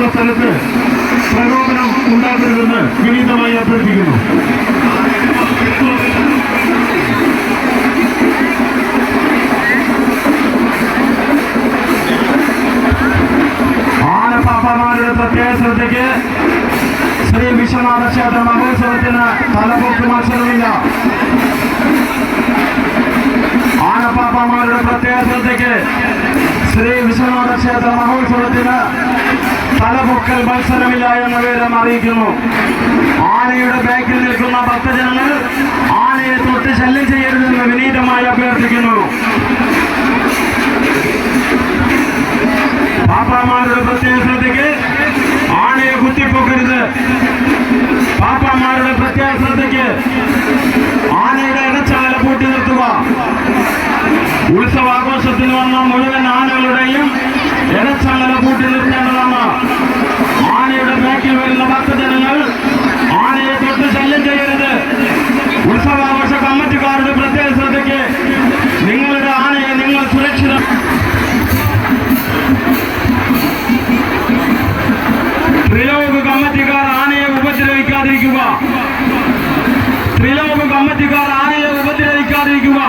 ആനകളുള്ള സ്ഥലത്ത് പ്രകോപനം ഉണ്ടാകരുതെന്ന് വിനീതമായി അഭ്യർത്ഥിക്കുന്നു. ആനപ്പാപ്പമാരുടെ പ്രത്യേക ശ്രദ്ധയ്ക്ക് ശ്രീ വിശ്വനാഥ ക്ഷേത്ര മഹോത്സവത്തിന് തലപൊക്ക് മത്സരമില്ല. ആനപ്പാപ്പമാരുടെ പ്രത്യേക ശ്രദ്ധയ്ക്ക് ശ്രീ വിശ്വനാഥ ക്ഷേത്ര മഹോത്സവത്തിന് തലപൊക്കൽ മത്സരമില്ല എന്ന വിവരം അറിയിക്കുന്നു. ആനയുടെ ബാക്കിൽ നിൽക്കുന്ന ഭക്തജനങ്ങൾ ആനയെ തൊട്ട് ശല്യം ചെയ്യരുതെന്ന് വിനീതമായി അഭ്യർത്ഥിക്കുന്നു. പാപ്പാമാരുടെ പ്രത്യേക ശ്രദ്ധയ്ക്ക് ആനയെ കുത്തിപ്പൊക്കരുത്. പാപ്പാമാരുടെ പ്രത്യേക ശ്രദ്ധയ്ക്ക് ആനയുടെ ഇടച്ചാല പൂട്ടി നിർത്തുക. ഉത്സവാഘോഷത്തിന് വന്ന മുഴുവൻ ആനകളുടെയും ഇടച്ചാല പൂട്ടി നിർത്തേണ്ടതാണ്. ആനയുടെ ബാക്കിൽ വരുന്ന ഭക്തജനങ്ങൾ ആനയെ തൊട്ട് ശല്യം ചെയ്യരുത്. ഉത്സവാഘോഷ കമ്മിറ്റിക്കാരുടെ പ്രത്യേക ശ്രദ്ധയ്ക്ക് നിങ്ങളുടെ ആനയെ നിങ്ങൾ സുരക്ഷിതം. ത്രിലോക കമ്മിറ്റിക്കാർ ആനയെ ഉപദ്രവിക്കാതിരിക്കുക. ത്രിലോക കമ്മിറ്റിക്കാർ ആനയെ ഉപദ്രവിക്കാതിരിക്കുക.